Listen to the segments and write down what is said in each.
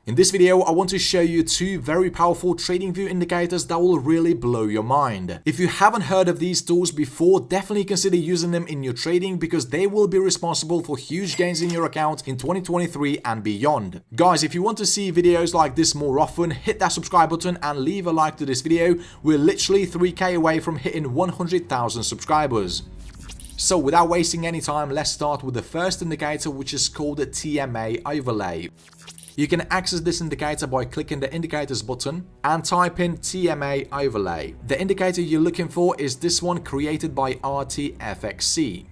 In this video, I want to show you two very powerful TradingView indicators that will really blow your mind. If you haven't heard of these tools before, definitely consider using them in your trading because they will be responsible for huge gains in your account in 2023 and beyond. Guys, if you want to see videos like this more often, hit that subscribe button and leave a like to this video. We're literally 3K away from hitting 100,000 subscribers. So without wasting any time, let's start with the first indicator, which is called the TMA overlay. You can access this indicator by clicking the indicators button and type in TMA overlay. The indicator you're looking for is this one created by RTFXC.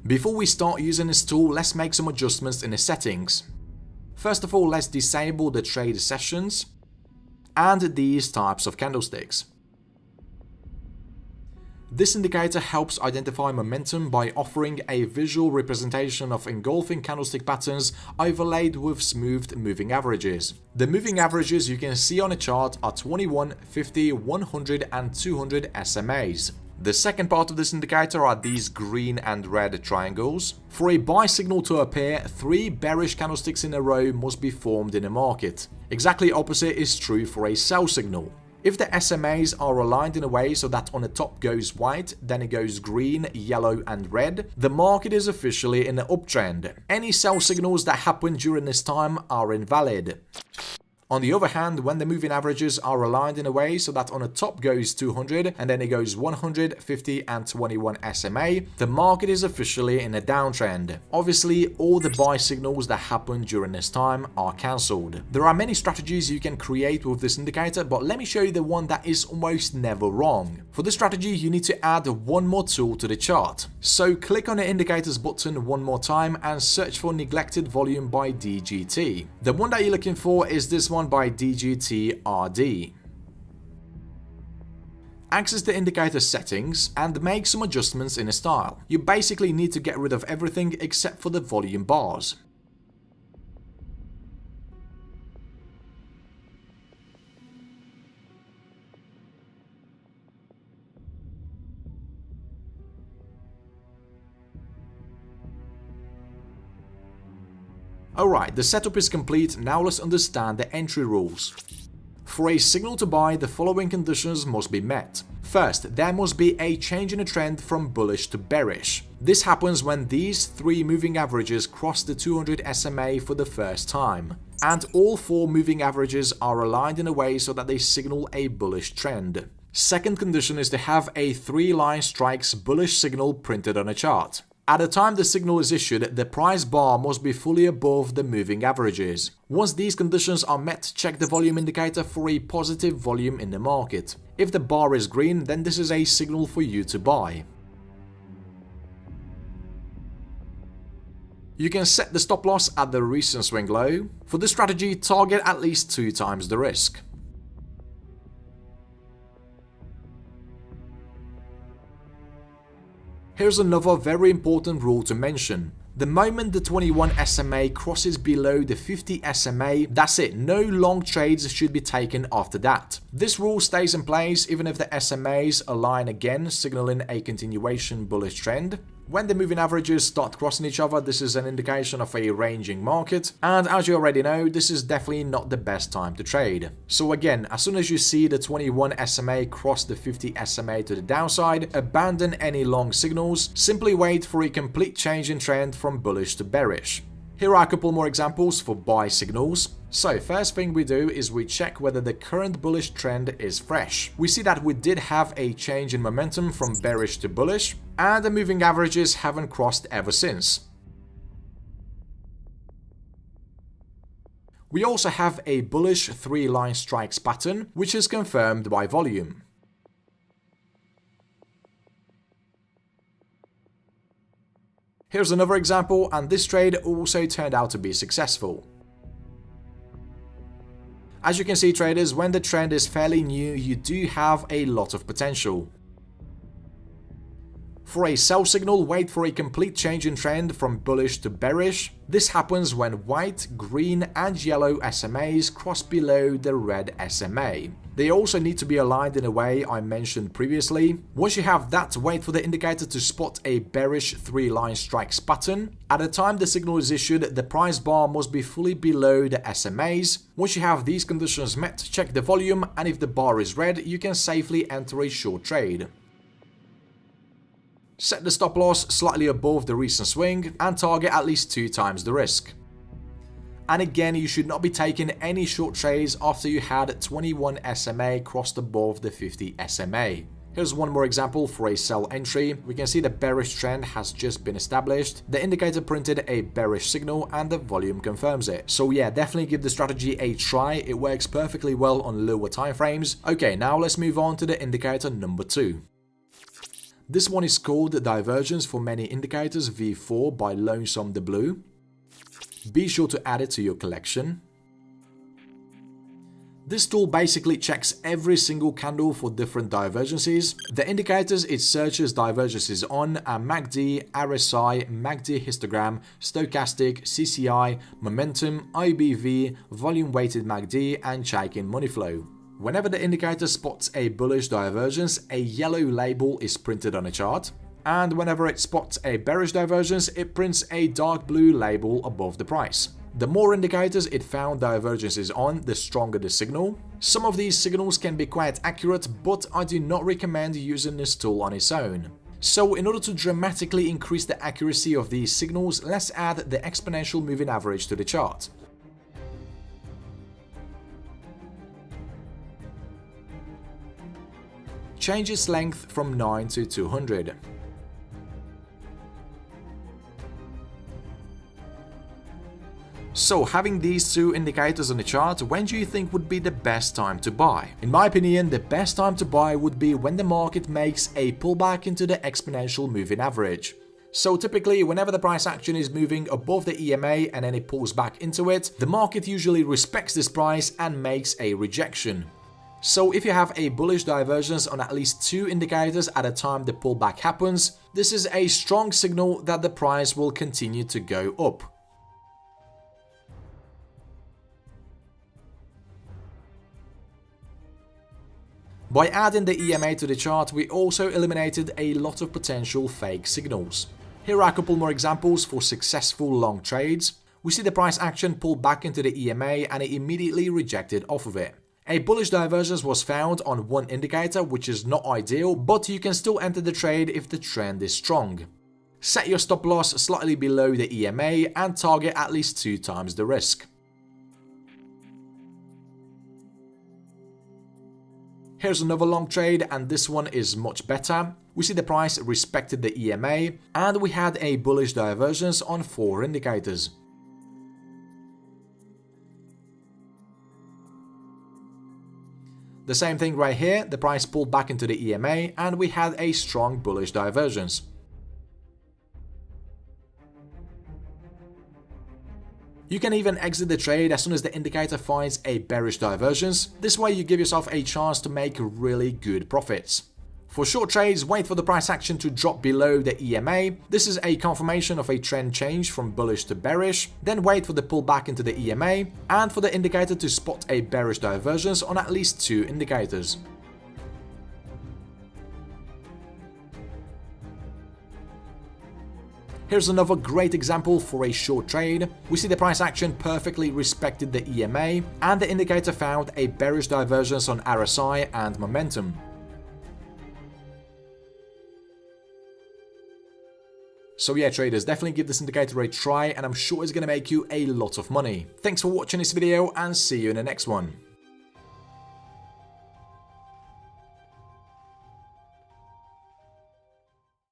Before we start using this tool, let's make some adjustments in the settings. First of all, let's disable the trade sessions and these types of candlesticks. This indicator helps identify momentum by offering a visual representation of engulfing candlestick patterns overlaid with smoothed moving averages. The moving averages you can see on a chart are 21, 50, 100 and 200 SMAs. The second part of this indicator are these green and red triangles. For a buy signal to appear, 3 bearish candlesticks in a row must be formed in a market. Exactly opposite is true for a sell signal. If the SMAs are aligned in a way so that on the top goes white, then it goes green, yellow and red, the market is officially in an uptrend. Any sell signals that happen during this time are invalid. On the other hand, when the moving averages are aligned in a way so that on the top goes 200 and then it goes 100, 50 and 21 SMA, the market is officially in a downtrend. Obviously, all the buy signals that happen during this time are cancelled. There are many strategies you can create with this indicator, but let me show you the one that is almost never wrong. For this strategy, you need to add one more tool to the chart. So click on the indicators button one more time and search for neglected volume by DGT. The one that you're looking for is this one by DGT-RD. Access the indicator settings and make some adjustments in the style. You basically need to get rid of everything except for the volume bars. Alright, the setup is complete, now let's understand the entry rules. For a signal to buy, the following conditions must be met. First, there must be a change in the trend from bullish to bearish. This happens when these 3 moving averages cross the 200 SMA for the first time, and all 4 moving averages are aligned in a way so that they signal a bullish trend. Second condition is to have a 3-line strikes bullish signal printed on a chart. At the time the signal is issued, the price bar must be fully above the moving averages. Once these conditions are met, check the volume indicator for a positive volume in the market. If the bar is green, then this is a signal for you to buy. You can set the stop loss at the recent swing low. For this strategy, target at least 2 times the risk. Here's another very important rule to mention. The moment the 21 SMA crosses below the 50 SMA, that's it, no long trades should be taken after that. This rule stays in place even if the SMAs align again, signaling a continuation bullish trend. When the moving averages start crossing each other, this is an indication of a ranging market, and as you already know, this is definitely not the best time to trade. So again, as soon as you see the 21 SMA cross the 50 SMA to the downside, abandon any long signals, simply wait for a complete change in trend from bullish to bearish. Here are a couple more examples for buy signals. So first thing we do is we check whether the current bullish trend is fresh. We see that we did have a change in momentum from bearish to bullish, and the moving averages haven't crossed ever since. We also have a bullish 3-line strikes pattern, which is confirmed by volume. Here's another example, and this trade also turned out to be successful. As you can see, traders, when the trend is fairly new, you do have a lot of potential. For a sell signal, wait for a complete change in trend from bullish to bearish. This happens when white, green and yellow SMAs cross below the red SMA. They also need to be aligned in a way I mentioned previously. Once you have that, wait for the indicator to spot a bearish 3-line strikes pattern. At the time the signal is issued, the price bar must be fully below the SMAs. Once you have these conditions met, check the volume, and if the bar is red, you can safely enter a short trade. Set the stop loss slightly above the recent swing and target at least 2 times the risk. And again, you should not be taking any short trades after you had 21 SMA crossed above the 50 SMA. Here's one more example for a sell entry. We can see the bearish trend has just been established. The indicator printed a bearish signal and the volume confirms it. So yeah, definitely give the strategy a try. It works perfectly well on lower time frames. Okay, now let's move on to the indicator number 2. This one is called Divergence for Many Indicators V4 by Lonesome the Blue. Be sure to add it to your collection. This tool basically checks every single candle for different divergences. The indicators it searches divergences on are MACD, RSI, MACD histogram, stochastic, CCI, momentum, IBV, volume weighted MACD and Chaikin money flow. Whenever the indicator spots a bullish divergence, a yellow label is printed on a chart. And whenever it spots a bearish divergence, it prints a dark blue label above the price. The more indicators it found divergences on, the stronger the signal. Some of these signals can be quite accurate, but I do not recommend using this tool on its own. So in order to dramatically increase the accuracy of these signals, let's add the exponential moving average to the chart. Change its length from 9 to 200. So having these two indicators on the chart, when do you think would be the best time to buy? In my opinion, the best time to buy would be when the market makes a pullback into the exponential moving average. So typically, whenever the price action is moving above the EMA and then it pulls back into it, the market usually respects this price and makes a rejection. So if you have a bullish divergence on at least 2 indicators at a time the pullback happens, this is a strong signal that the price will continue to go up. By adding the EMA to the chart, we also eliminated a lot of potential fake signals. Here are a couple more examples for successful long trades. We see the price action pull back into the EMA and it immediately rejected off of it. A bullish divergence was found on one indicator, which is not ideal, but you can still enter the trade if the trend is strong. Set your stop loss slightly below the EMA and target at least 2 times the risk. Here's another long trade, and this one is much better. We see the price respected the EMA and we had a bullish divergence on 4 indicators. The same thing right here, the price pulled back into the EMA and we had a strong bullish divergence. You can even exit the trade as soon as the indicator finds a bearish divergence. This way you give yourself a chance to make really good profits. For short trades, wait for the price action to drop below the EMA. This is a confirmation of a trend change from bullish to bearish. Then wait for the pullback into the EMA and for the indicator to spot a bearish divergence on at least 2 indicators. Here's another great example for a short trade. We see the price action perfectly respected the EMA and the indicator found a bearish divergence on RSI and momentum. So yeah, traders, definitely give this indicator a try and I'm sure it's going to make you a lot of money. Thanks for watching this video and see you in the next one.